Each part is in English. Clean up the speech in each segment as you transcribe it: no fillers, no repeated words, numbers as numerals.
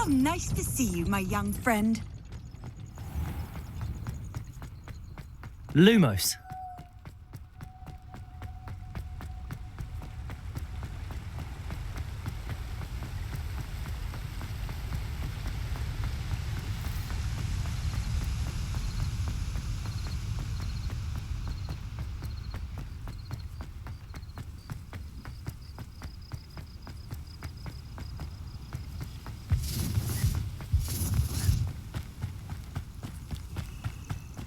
nice to see you, my young friend. Lumos.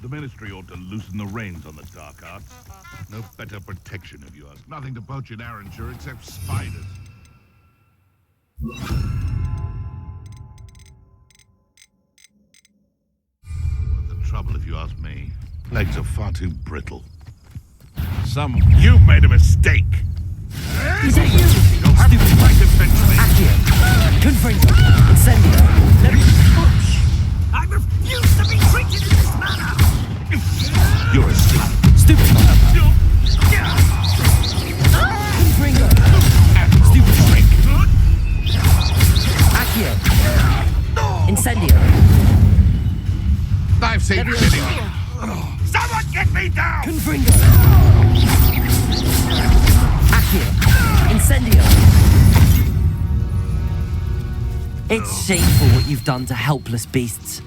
The Ministry ought to loosen the reins on the dark arts. No better protection, if you ask. Nothing to poach in Arranshire except spiders. Worth the trouble, if you ask me. Legs are far too brittle. You've made a mistake! Is that you? You'll have to fight eventually! Accio. Confringo. Incendio. Let me push. I refuse to be treated in this manner! You're asleep. Stupid. Confringo. Stupid trick. Accio. Incendio. I've seen kidding. Someone get me down! Confringo. Accio. Incendio. It's shameful what you've done to helpless beasts.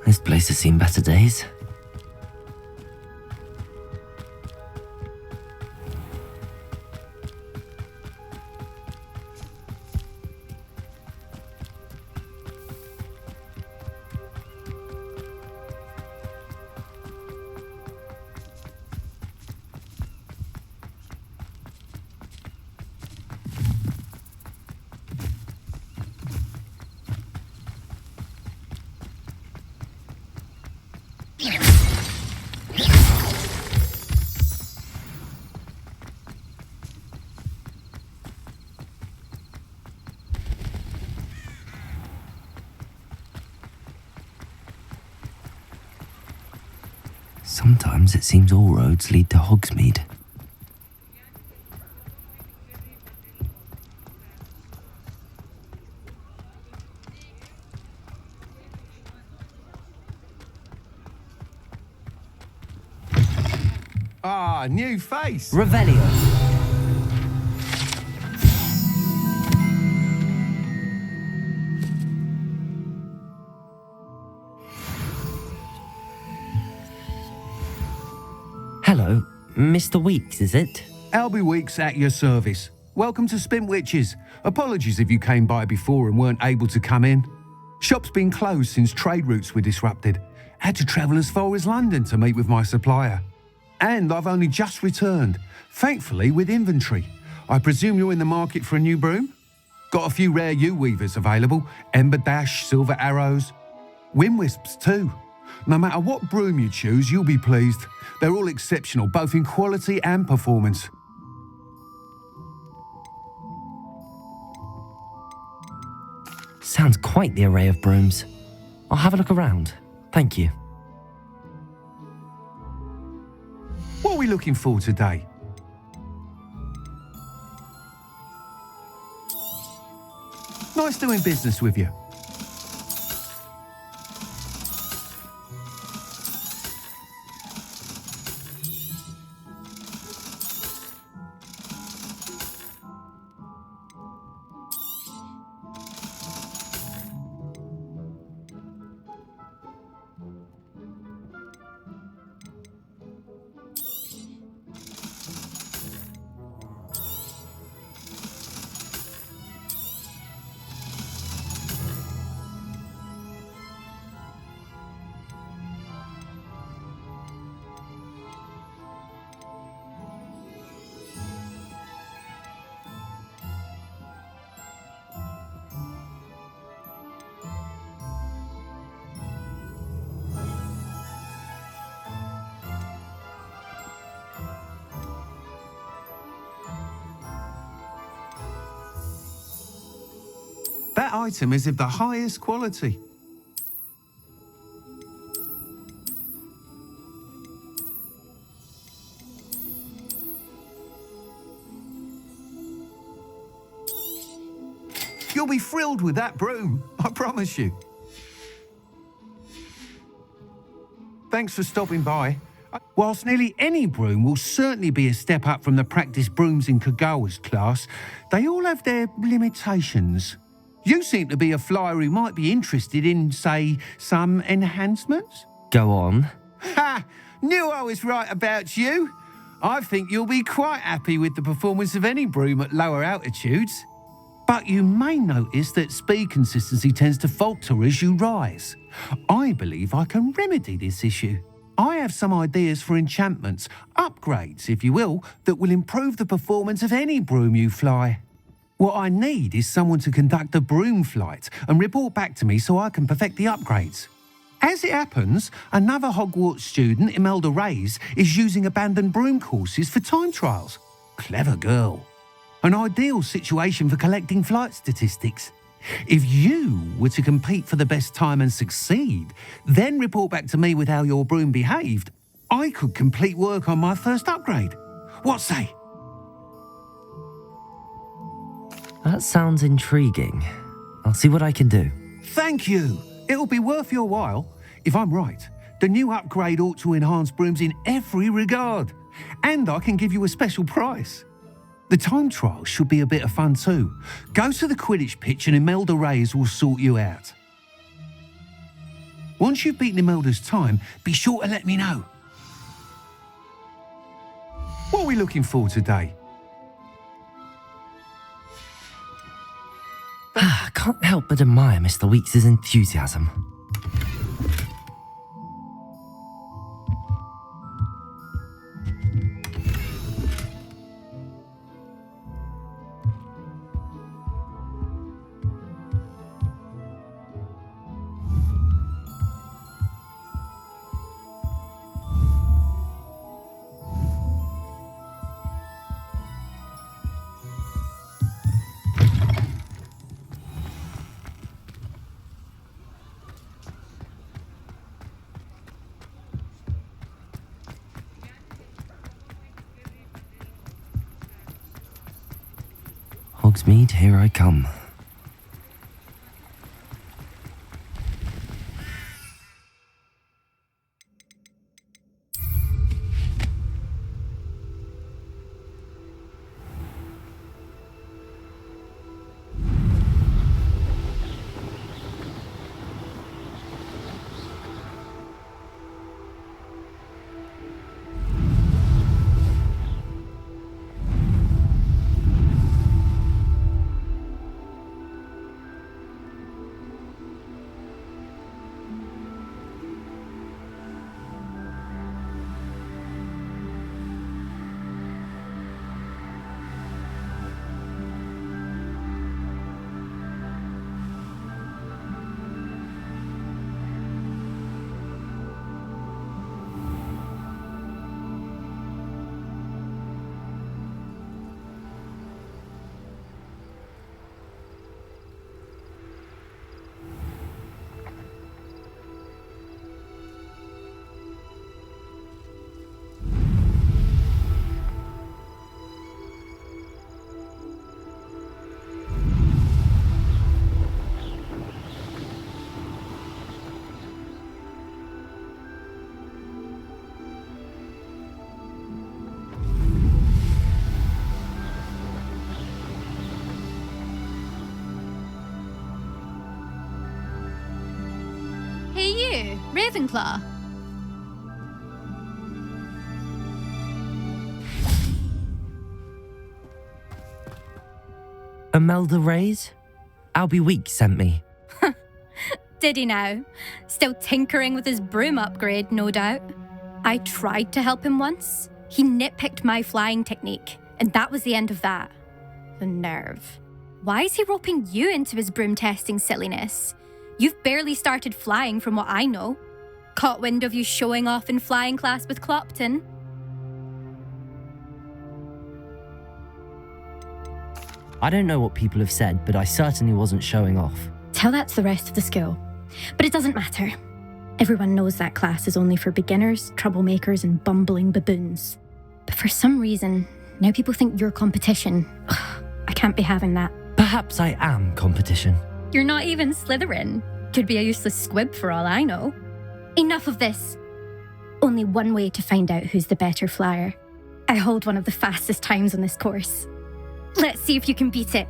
This place has seen better days. Sometimes it seems all roads lead to Hogsmeade. Ah, new face. Revelio. Hello, Mr. Weeks, is it? Albie Weeks at your service. Welcome to Spintwitches. Apologies if you came by before and weren't able to come in. Shop's been closed since trade routes were disrupted. Had to travel as far as London to meet with my supplier. And I've only just returned, thankfully with inventory. I presume you're in the market for a new broom? Got a few rare yew-weavers available, Ember Dash, Silver Arrows. Wind Wisps too. No matter what broom you choose, you'll be pleased. They're all exceptional, both in quality and performance. Sounds quite the array of brooms. I'll have a look around. Thank you. What are we looking for today? Nice doing business with you. That item is of the highest quality. You'll be thrilled with that broom, I promise you. Thanks for stopping by. Whilst nearly any broom will certainly be a step up from the practice brooms in Kagawa's class, they all have their limitations. You seem to be a flyer who might be interested in, say, some enhancements? Go on. Ha! Knew I was right about you. I think you'll be quite happy with the performance of any broom at lower altitudes. But you may notice that speed consistency tends to falter as you rise. I believe I can remedy this issue. I have some ideas for enchantments, upgrades, if you will, that will improve the performance of any broom you fly. What I need is someone to conduct a broom flight and report back to me so I can perfect the upgrades. As it happens, another Hogwarts student, Imelda Reyes, is using abandoned broom courses for time trials. Clever girl. An ideal situation for collecting flight statistics. If you were to compete for the best time and succeed, then report back to me with how your broom behaved, I could complete work on my first upgrade. What say? That sounds intriguing. I'll see what I can do. Thank you. It'll be worth your while. If I'm right, the new upgrade ought to enhance brooms in every regard. And I can give you a special price. The time trial should be a bit of fun too. Go to the Quidditch pitch and Imelda Reyes will sort you out. Once you've beaten Imelda's time, be sure to let me know. What are we looking for today? I can't help but admire Mr. Weeks' enthusiasm. Hogsmeade, here I come. Ravenclaw. Imelda Reyes? Albie Weeks sent me. Did he now? Still tinkering with his broom upgrade, no doubt. I tried to help him once. He nitpicked my flying technique, and that was the end of that. The nerve. Why is he roping you into his broom testing silliness? You've barely started flying from what I know. Caught wind of you showing off in flying class with Clopton. I don't know what people have said, but I certainly wasn't showing off. Tell that to the rest of the school. But it doesn't matter. Everyone knows that class is only for beginners, troublemakers, and bumbling baboons. But for some reason, now people think you're competition. Ugh, I can't be having that. Perhaps I am competition. You're not even Slytherin. Could be a useless squib for all I know. Enough of this. Only one way to find out who's the better flyer. I hold one of the fastest times on this course. Let's see if you can beat it.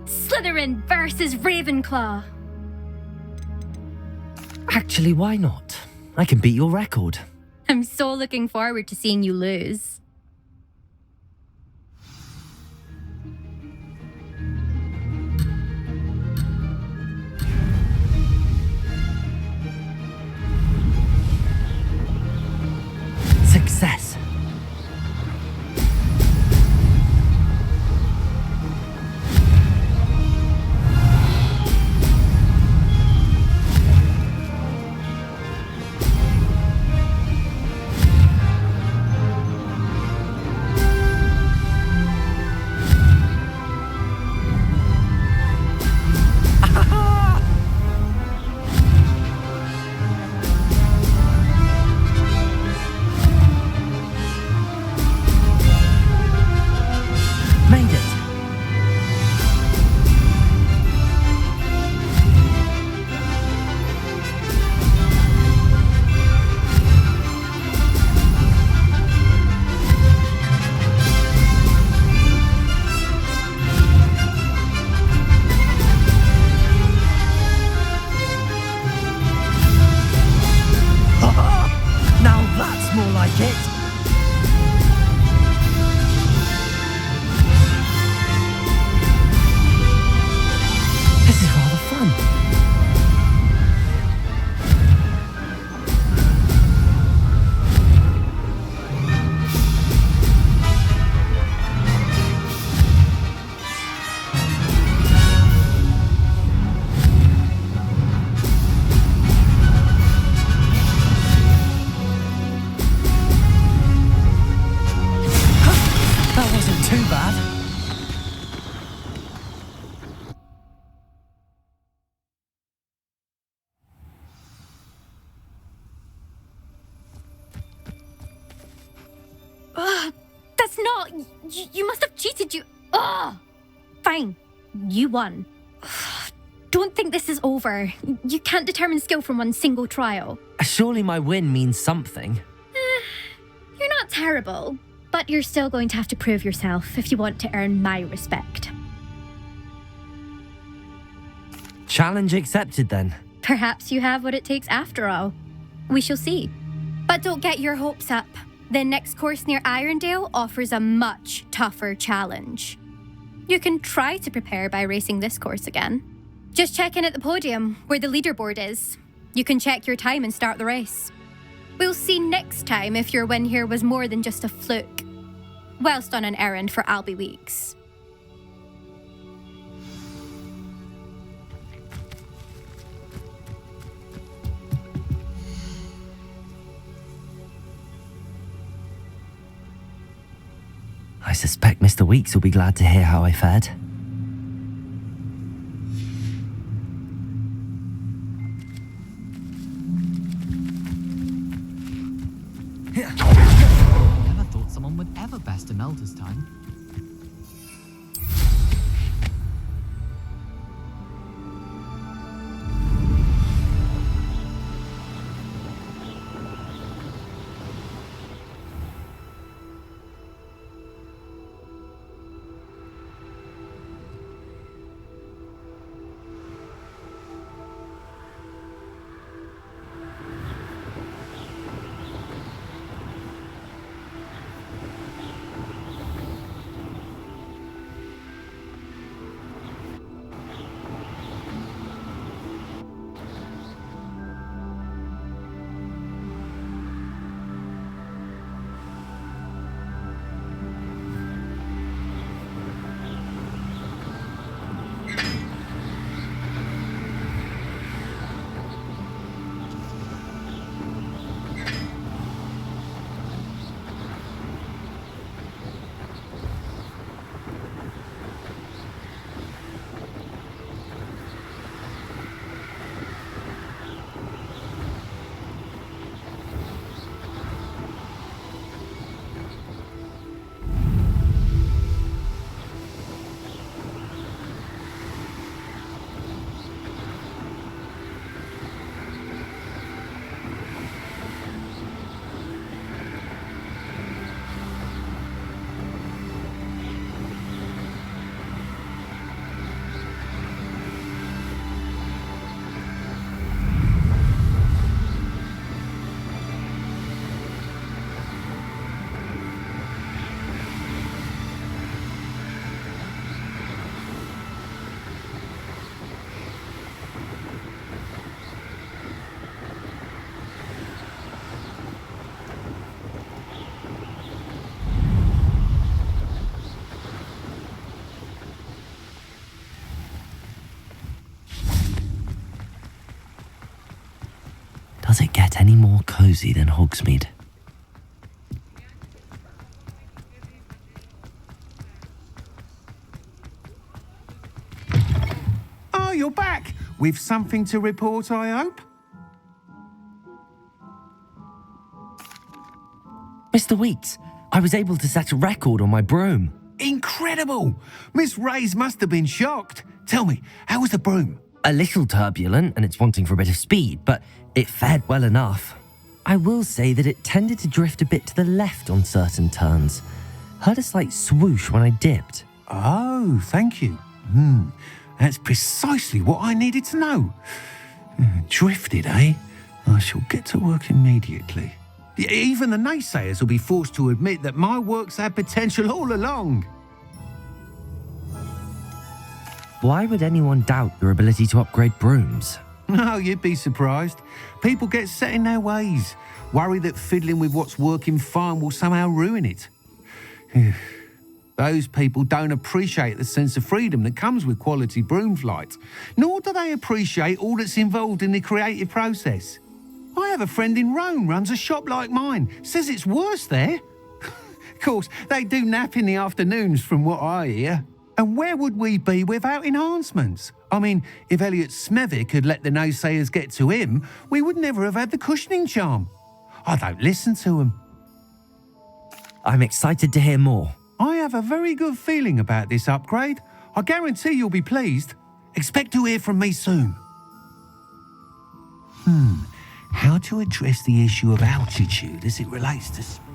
Slytherin versus Ravenclaw. Actually, why not? I can beat your record. I'm so looking forward to seeing you lose. Success. Made it. Now that's more like it. This is rather fun. That wasn't too bad. Ugh, that's not... You must have cheated, you... Ugh! Fine. You won. Ugh, don't think this is over. You can't determine skill from one single trial. Surely my win means something. You're not terrible, but you're still going to have to prove yourself if you want to earn my respect. Challenge accepted then. Perhaps you have what it takes after all. We shall see. But don't get your hopes up. The next course near Irondale offers a much tougher challenge. You can try to prepare by racing this course again. Just check in at the podium, where the leaderboard is. You can check your time and start the race. We'll see next time if your win here was more than just a fluke. Whilst on an errand for Albie Weeks. I suspect Mr. Weeks will be glad to hear how I fared. Never thought someone would ever best Imelda's time. Does it get any more cozy than Hogsmeade? Oh, you're back! With something to report, I hope? Mr. Weeks, I was able to set a record on my broom. Incredible! Miss Ray's must have been shocked. Tell me, how was the broom? A little turbulent and it's wanting for a bit of speed, but it fared well enough. I will say that it tended to drift a bit to the left on certain turns. Heard a slight swoosh when I dipped. Oh, thank you. That's precisely what I needed to know. Drifted, eh? I shall get to work immediately. Even the naysayers will be forced to admit that my work's had potential all along. Why would anyone doubt your ability to upgrade brooms? No, you'd be surprised. People get set in their ways, worry that fiddling with what's working fine will somehow ruin it. Those people don't appreciate the sense of freedom that comes with quality broom flight, nor do they appreciate all that's involved in the creative process. I have a friend in Rome runs a shop like mine, says it's worse there. Of course, they do nap in the afternoons from what I hear. And where would we be without enhancements? I mean, if Elliot Smethwick had let the naysayers get to him, we would never have had the cushioning charm. I don't listen to him. I'm excited to hear more. I have a very good feeling about this upgrade. I guarantee you'll be pleased. Expect to hear from me soon. How to address the issue of altitude as it relates to speed?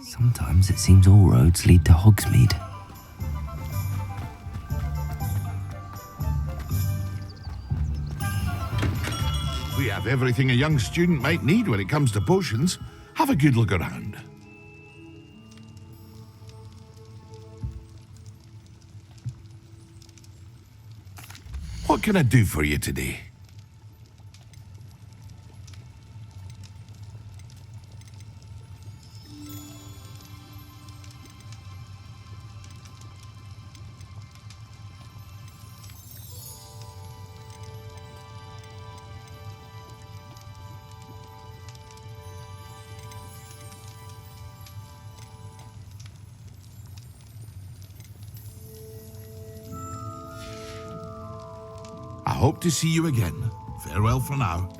Sometimes it seems all roads lead to Hogsmeade. We have everything a young student might need when it comes to potions. Have a good look around. What can I do for you today? I hope to see you again. Farewell for now.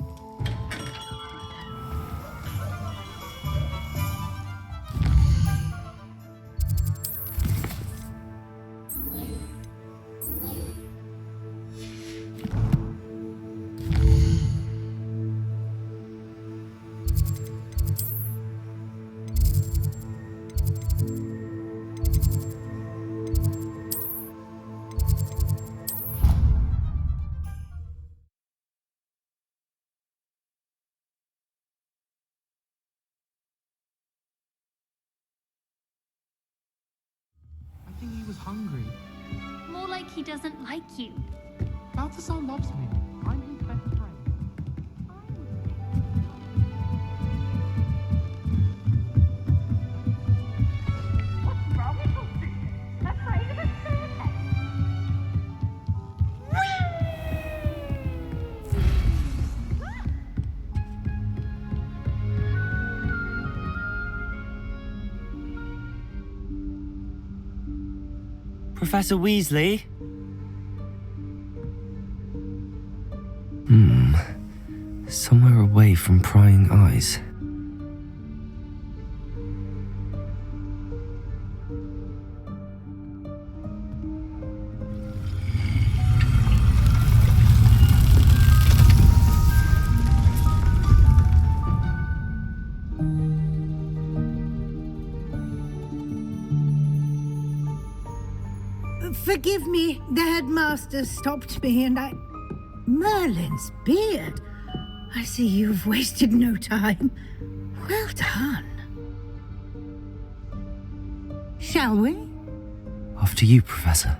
I think he was hungry. More like he doesn't like you. Balthazar loves me. I'm his best friend. What's wrong with you? Afraid of a staircase? Professor Weasley? Somewhere away from prying eyes. Forgive me, the headmaster stopped me and I... Merlin's beard. I see you've wasted no time. Well done. Shall we? After you, Professor.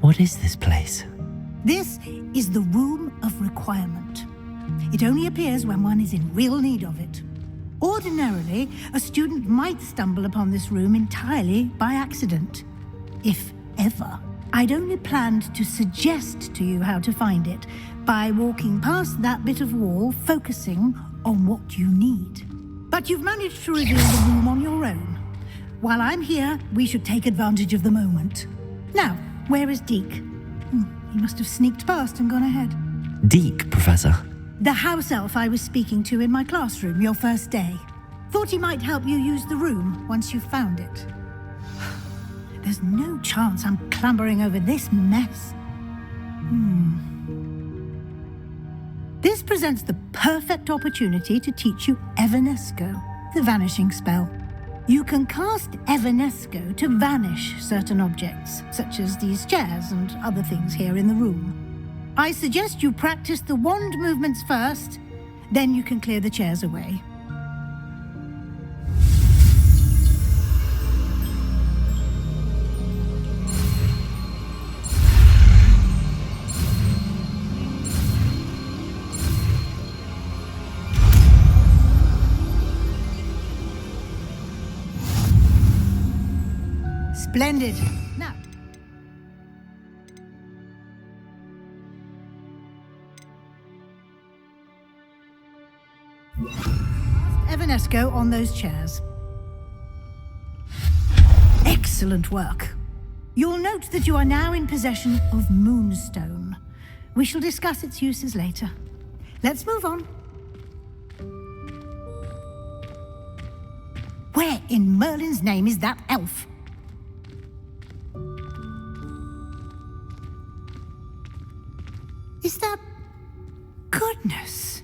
What is this place? This is the Room of Requirement. It only appears when one is in real need of it. Ordinarily, a student might stumble upon this room entirely by accident. If ever. I'd only planned to suggest to you how to find it by walking past that bit of wall, focusing on what you need. But you've managed to reveal the room on your own. While I'm here, we should take advantage of the moment. Now, where is Deke? He must have sneaked past and gone ahead. Deke, Professor. The house elf I was speaking to in my classroom your first day. Thought he might help you use the room once you found it. There's no chance I'm clambering over this mess. This presents the perfect opportunity to teach you Evanesco, the vanishing spell. You can cast Evanesco to vanish certain objects, such as these chairs and other things here in the room. I suggest you practice the wand movements first, then you can clear the chairs away. Splendid. Now. Evanesco on those chairs. Excellent work. You'll note that you are now in possession of Moonstone. We shall discuss its uses later. Let's move on. Where in Merlin's name is that elf? Is that... Goodness.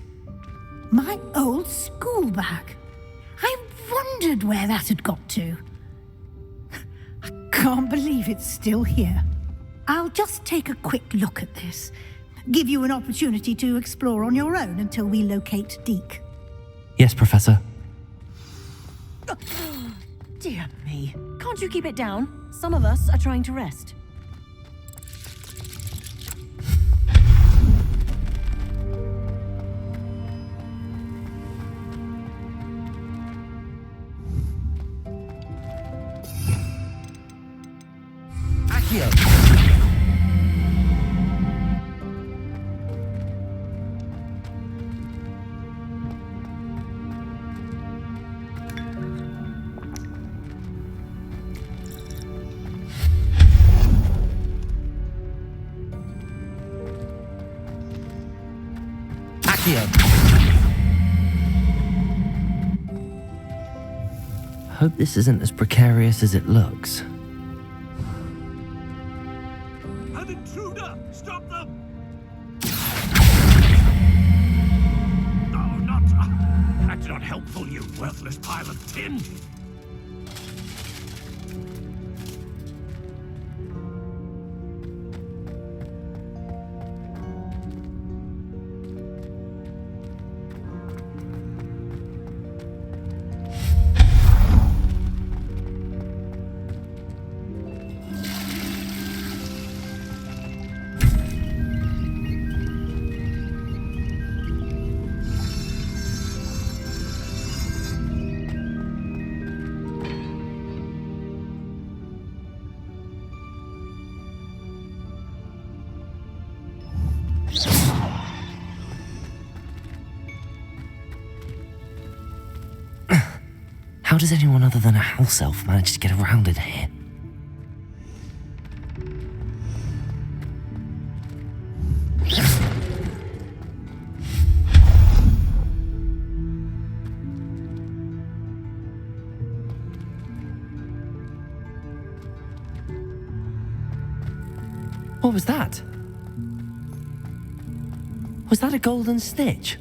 My old school bag. I wondered where that had got to. I can't believe it's still here. I'll just take a quick look at this. Give you an opportunity to explore on your own until we locate Deke. Yes, Professor. Dear me. Can't you keep it down? Some of us are trying to rest. Accio! Hope this isn't as precarious as it looks. An intruder! Stop them! Oh, not... That's not helpful, you worthless pile of tin! How does anyone other than a house elf manage to get around in here? What was that? Was that a golden snitch?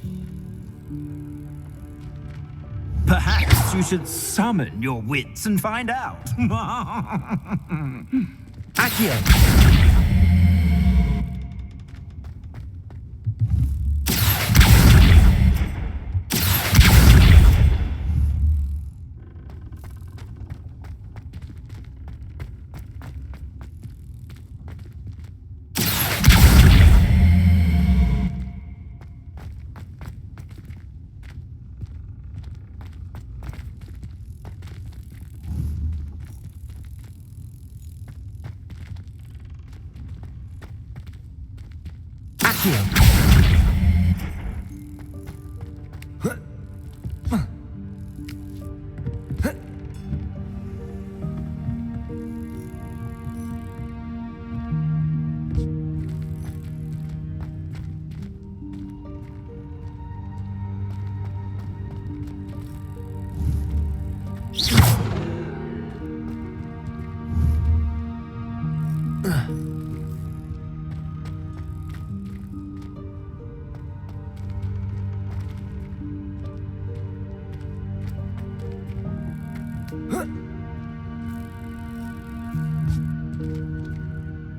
Perhaps you should summon your wits and find out. Accio!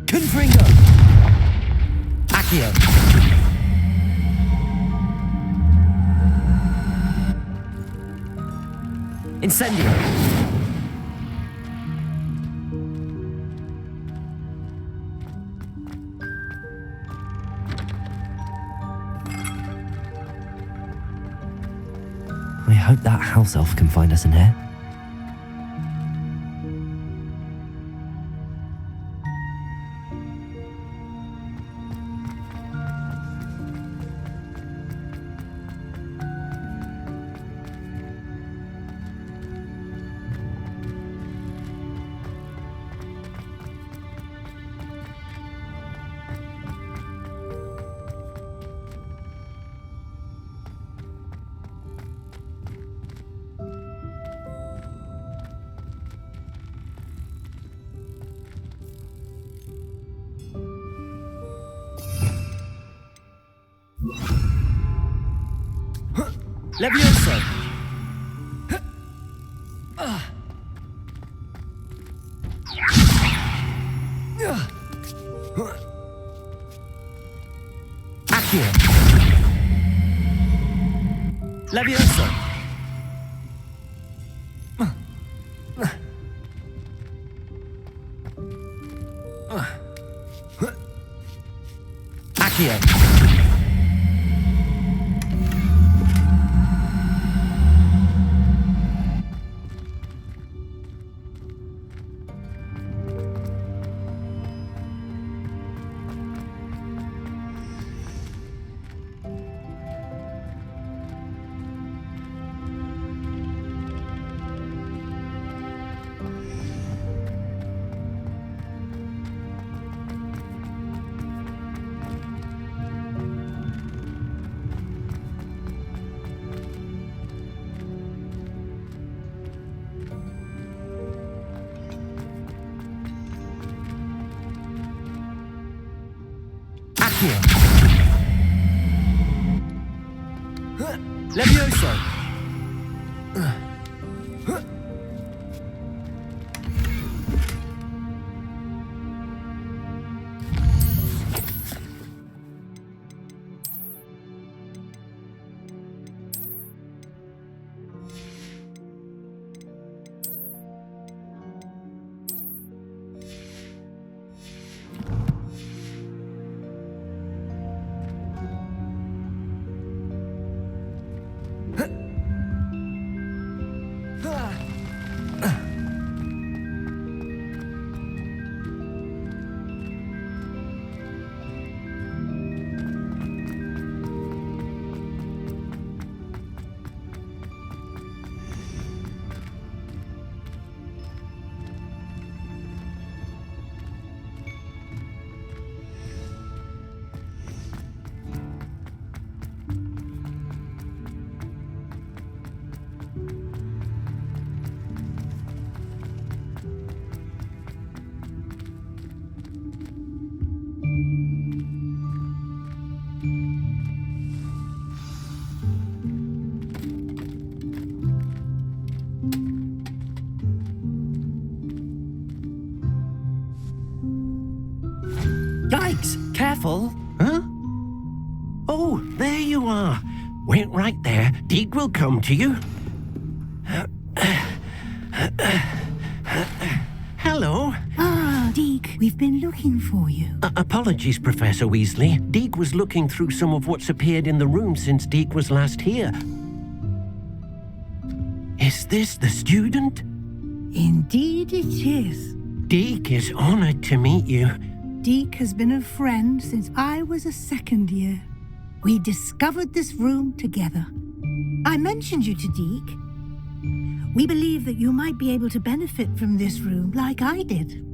Confringo! Accio! Incendio! I hope that house elf can find us in here. Levioso! Accio! Levioso! Accio! Levioso! Yikes! Careful! Huh? Oh, there you are. Wait right there. Deke will come to you. Hello. Ah, Deke, we've been looking for you. Apologies, Professor Weasley. Deke was looking through some of what's appeared in the room since Deke was last here. Is this the student? Indeed it is. Deke is honored to meet you. Deke has been a friend since I was a second year. We discovered this room together. I mentioned you to Deke. We believe that you might be able to benefit from this room like I did.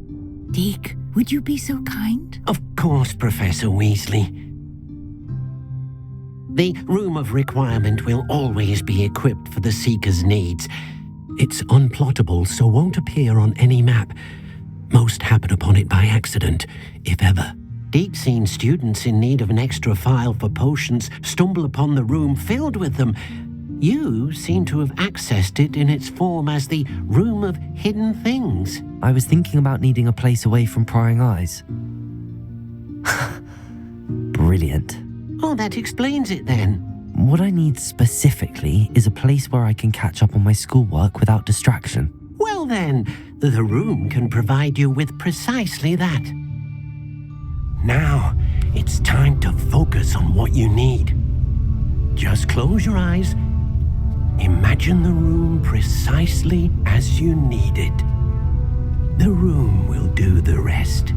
Deke, would you be so kind? Of course, Professor Weasley. The Room of Requirement will always be equipped for the Seeker's needs. It's unplottable, so won't appear on any map. Most happen upon it by accident, if ever. Deke's seen students in need of an extra file for potions stumble upon the room filled with them. You seem to have accessed it in its form as the Room of Hidden Things. I was thinking about needing a place away from prying eyes. Brilliant. Oh, that explains it then. What I need specifically is a place where I can catch up on my schoolwork without distraction. Well then, the room can provide you with precisely that. Now, it's time to focus on what you need. Just close your eyes. Imagine the room precisely as you need it. The room will do the rest.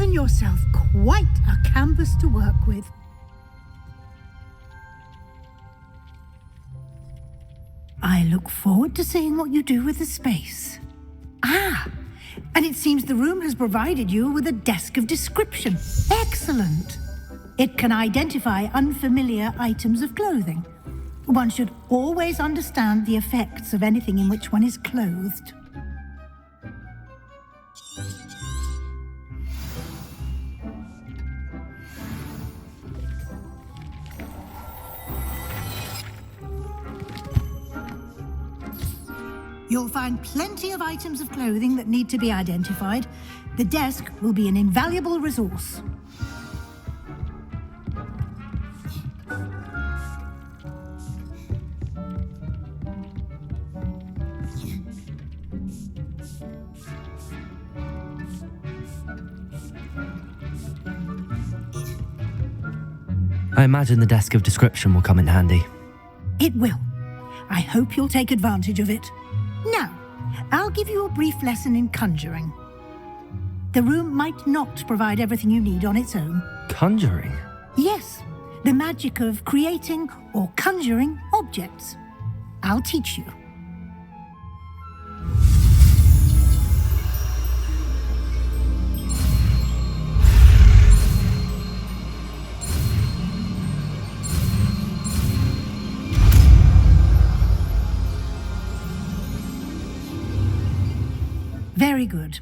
given yourself quite a canvas to work with. I look forward to seeing what you do with the space. Ah, and it seems the room has provided you with a desk of description. Excellent. It can identify unfamiliar items of clothing. One should always understand the effects of anything in which one is clothed. You'll find plenty of items of clothing that need to be identified. The desk will be an invaluable resource. I imagine the desk of description will come in handy. It will. I hope you'll take advantage of it. Now, I'll give you a brief lesson in conjuring. The room might not provide everything you need on its own. Conjuring? Yes, the magic of creating or conjuring objects. I'll teach you. Very good.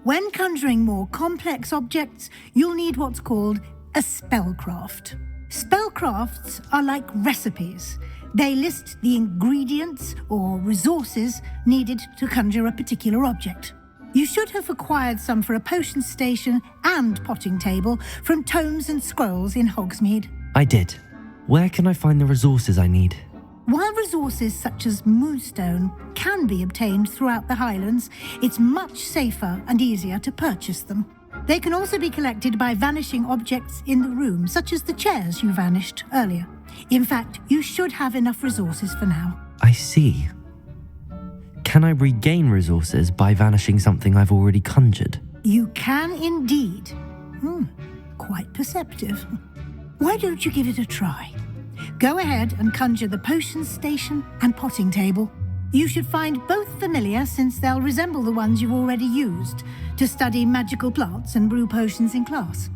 When conjuring more complex objects, you'll need what's called a spellcraft. Spellcrafts are like recipes. They list the ingredients or resources needed to conjure a particular object. You should have acquired some for a potion station and potting table from tomes and scrolls in Hogsmeade. I did. Where can I find the resources I need? While resources such as moonstone can be obtained throughout the Highlands, it's much safer and easier to purchase them. They can also be collected by vanishing objects in the room, such as the chairs you vanished earlier. In fact, you should have enough resources for now. I see. Can I regain resources by vanishing something I've already conjured? You can indeed. Quite perceptive. Why don't you give it a try? Go ahead and conjure the potion station and potting table. You should find both familiar since they'll resemble the ones you've already used to study magical plants and brew potions in class.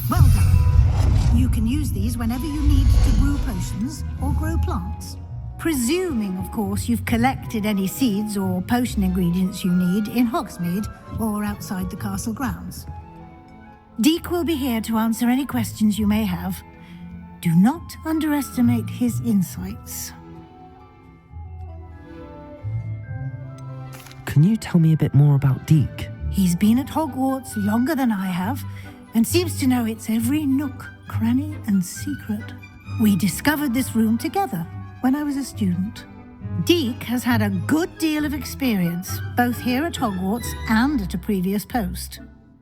Well done. You can use these whenever you need to brew potions or grow plants. Presuming, of course, you've collected any seeds or potion ingredients you need in Hogsmeade or outside the castle grounds. Deek will be here to answer any questions you may have. Do not underestimate his insights. Can you tell me a bit more about Deek? He's been at Hogwarts longer than I have, and seems to know its every nook, cranny, and secret. We discovered this room together when I was a student. Deke has had a good deal of experience, both here at Hogwarts and at a previous post.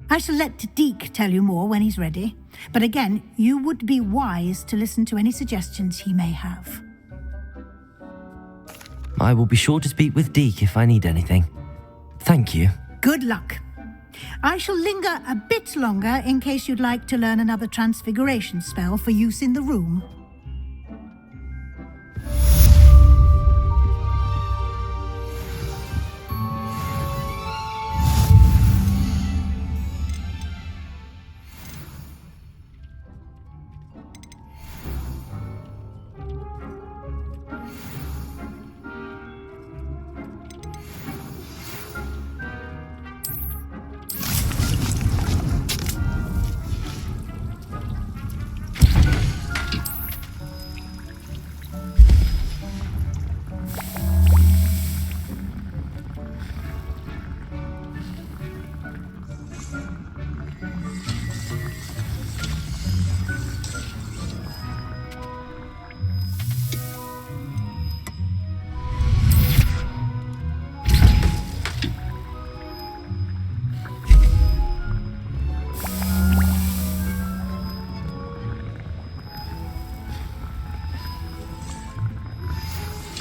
I shall let Deke tell you more when he's ready, but again, you would be wise to listen to any suggestions he may have. I will be sure to speak with Deke if I need anything. Thank you. Good luck. I shall linger a bit longer in case you'd like to learn another transfiguration spell for use in the room.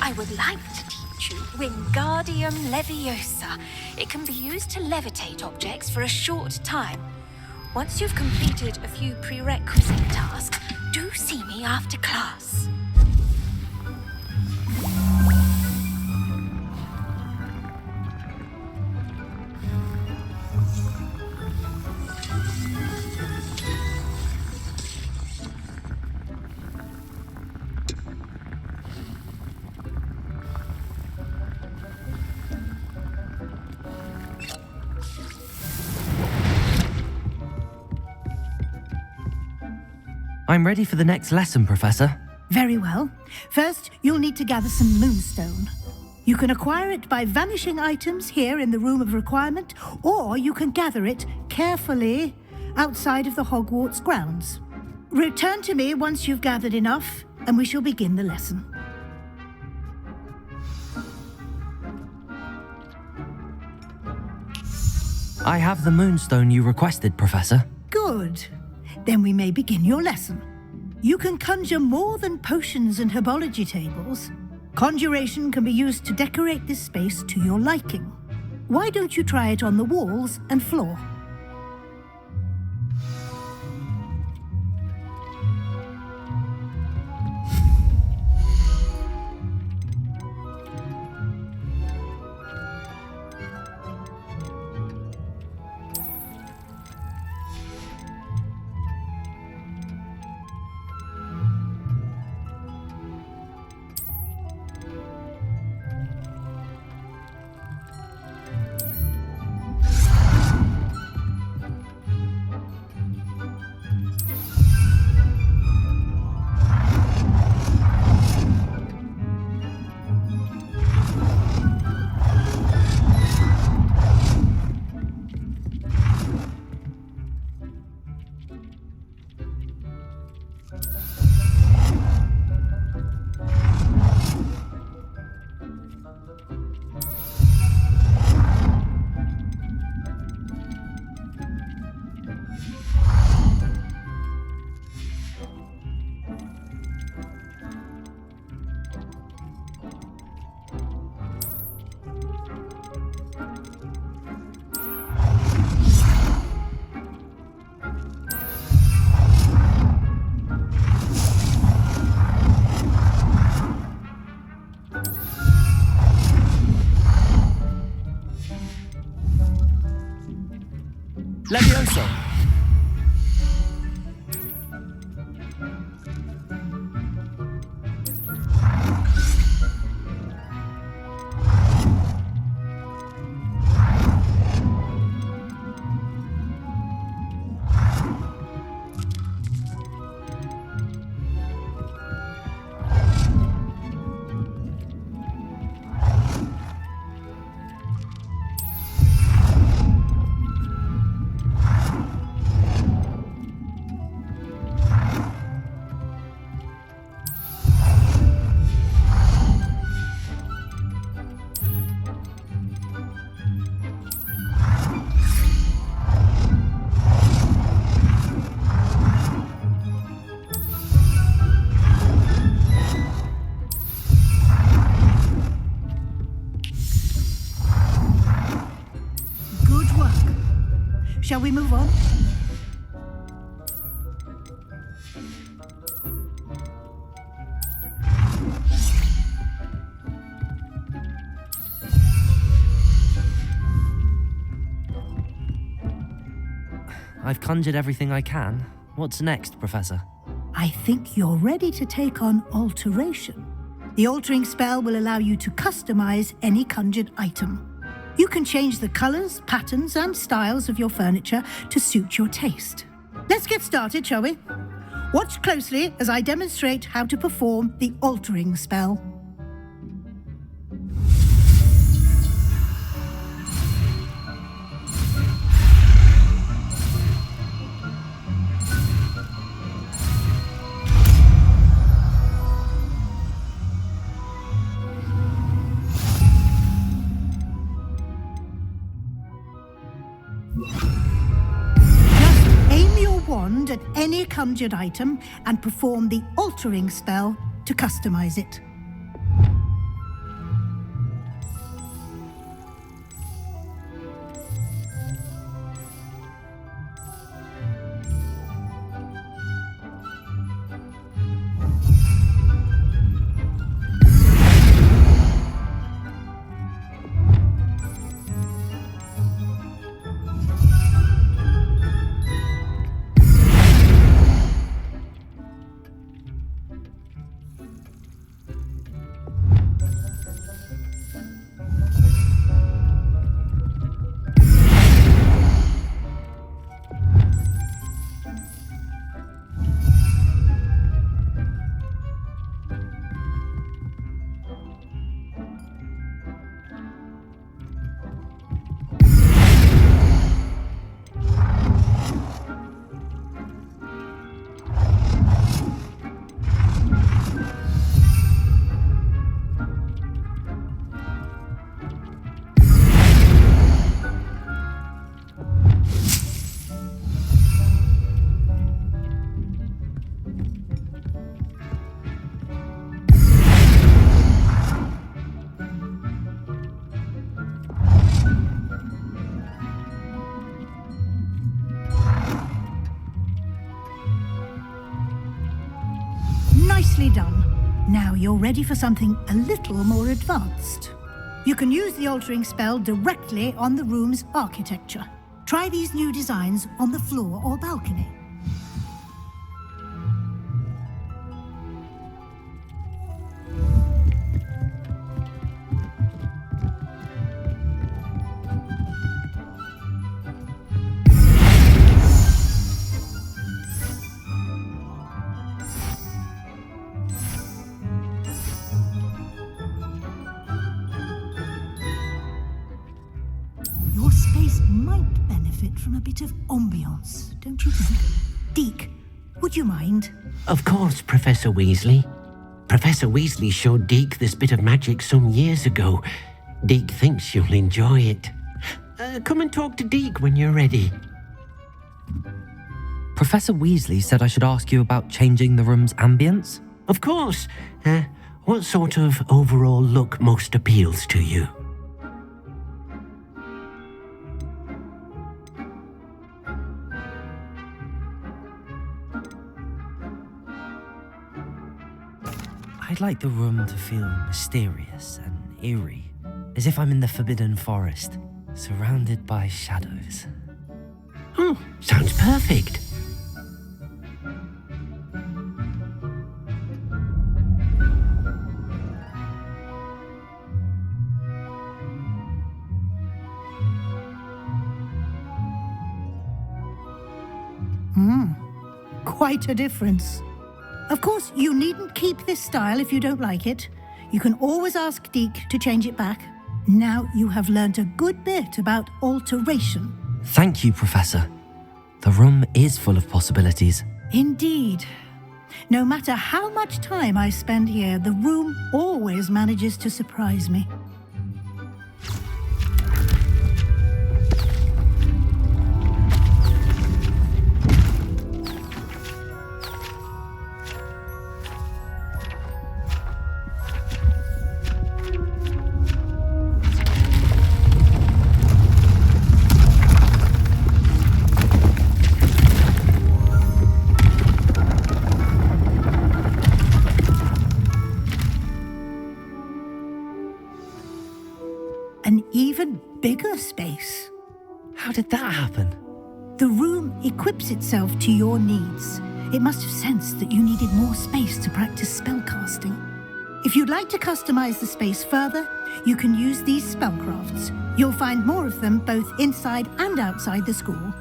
I would like to teach you Wingardium Leviosa. It can be used to levitate objects for a short time. Once you've completed a few prerequisite tasks, do see me after class. I'm ready for the next lesson, Professor. Very well. First, you'll need to gather some moonstone. You can acquire it by vanishing items here in the Room of Requirement, or you can gather it carefully outside of the Hogwarts grounds. Return to me once you've gathered enough, and we shall begin the lesson. I have the moonstone you requested, Professor. Good. Then we may begin your lesson. You can conjure more than potions and herbology tables. Conjuration can be used to decorate this space to your liking. Why don't you try it on the walls and floor? Leviosa! Shall we move on? I've conjured everything I can. What's next, Professor? I think you're ready to take on alteration. The altering spell will allow you to customize any conjured item. You can change the colors, patterns, and styles of your furniture to suit your taste. Let's get started, shall we? Watch closely as I demonstrate how to perform the altering spell. At any conjured item and perform the altering spell to customize it. Nicely done. Now you're ready for something a little more advanced. You can use the altering spell directly on the room's architecture. Try these new designs on the floor or balcony. Your space might benefit from a bit of ambiance, don't you think? Deke, would you mind? Of course, Professor Weasley. Professor Weasley showed Deke this bit of magic some years ago. Deke thinks you'll enjoy it. Come and talk to Deke when you're ready. Professor Weasley said I should ask you about changing the room's ambience? Of course. What sort of overall look most appeals to you? I'd like the room to feel mysterious and eerie, as if I'm in the Forbidden Forest, surrounded by shadows. Oh, sounds perfect. Quite a difference. Of course, you needn't keep this style if you don't like it. You can always ask Deke to change it back. Now you have learnt a good bit about alteration. Thank you, Professor. The room is full of possibilities. Indeed. No matter how much time I spend here, the room always manages to surprise me. an even bigger space. How did that happen? The room equips itself to your needs. It must have sensed that you needed more space to practice spellcasting. If you'd like to customize the space further, you can use these spellcrafts. You'll find more of them both inside and outside the school.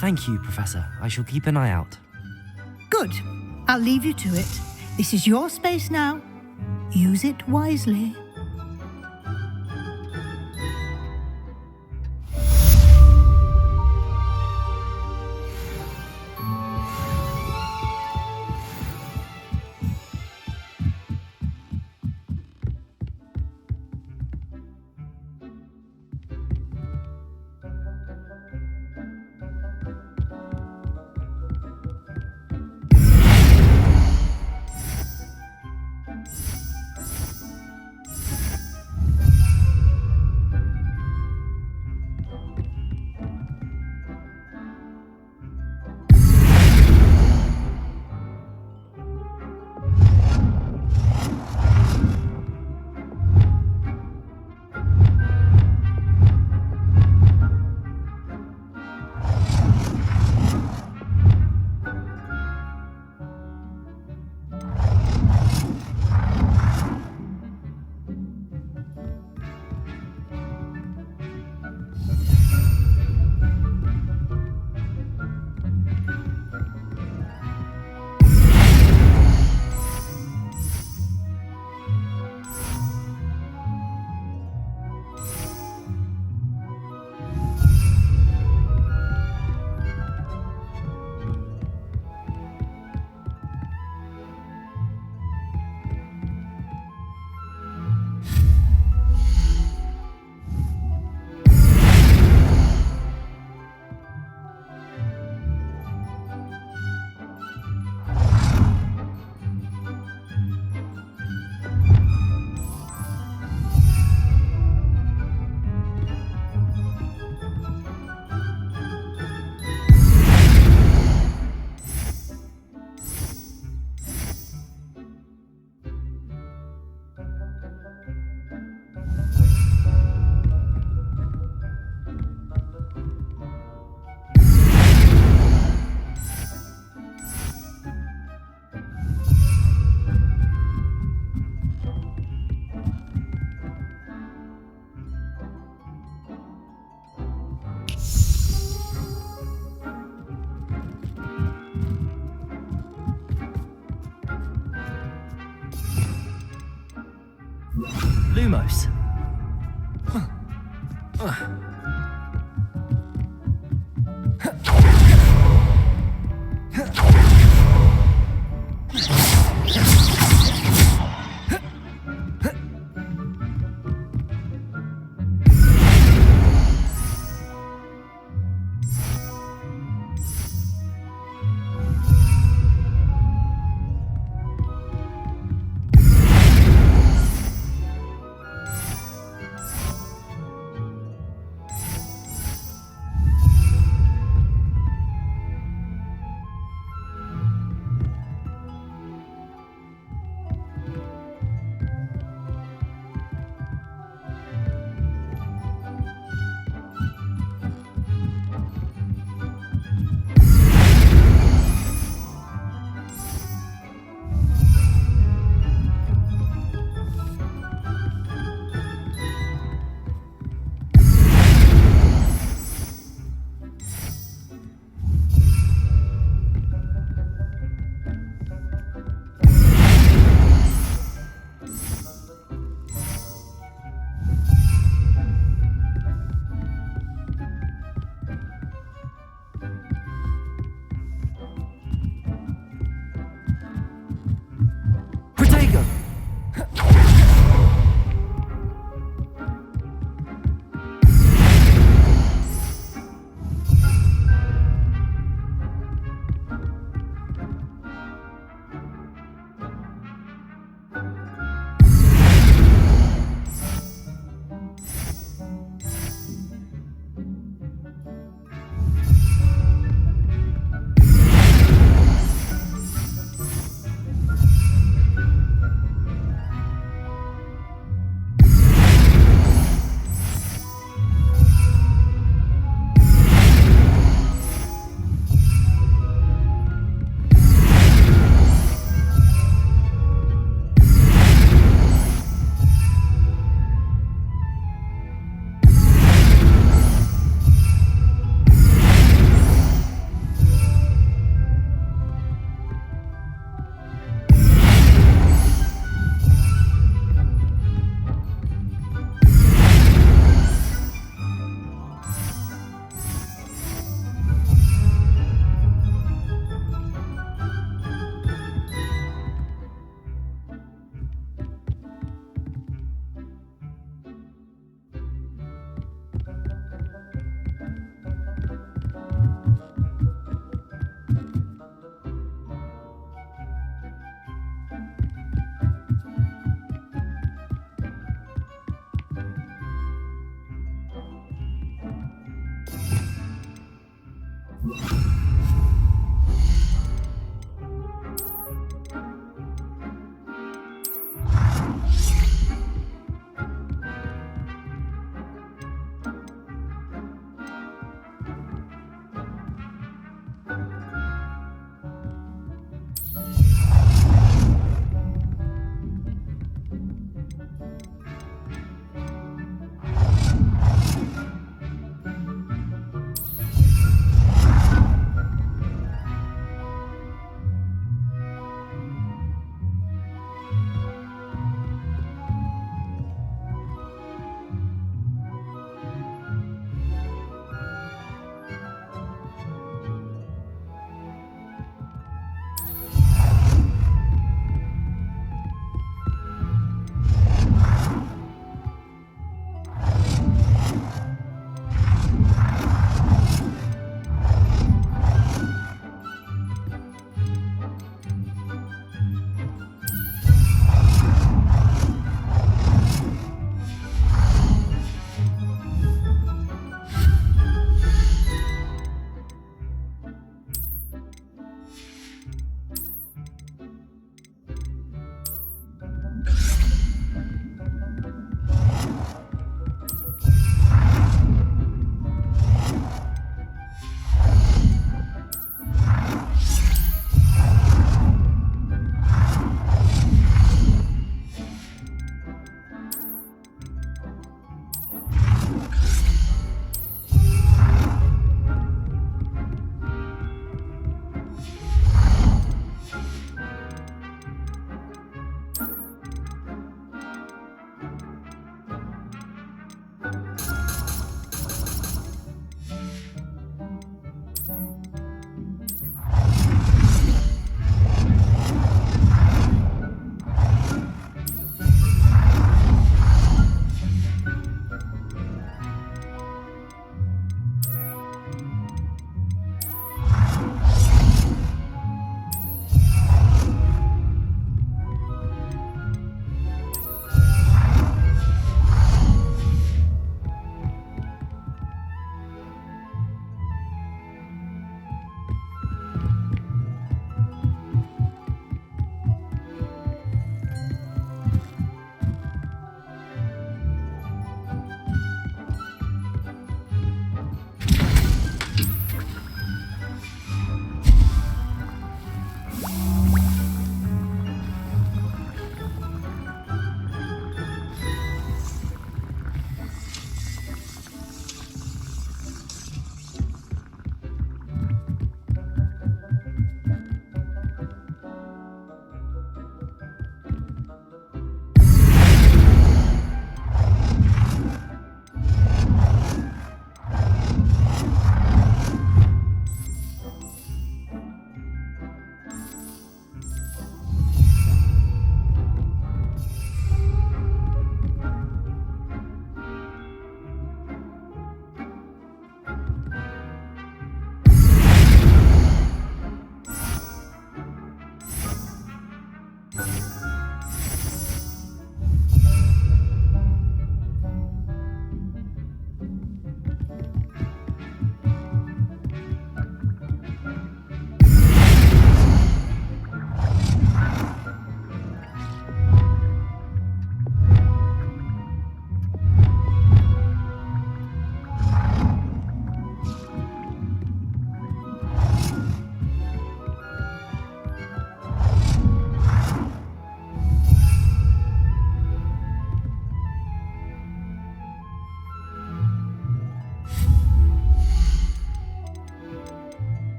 Thank you, Professor. I shall keep an eye out. Good. I'll leave you to it. This is your space now. Use it wisely. Lumos.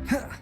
Huh.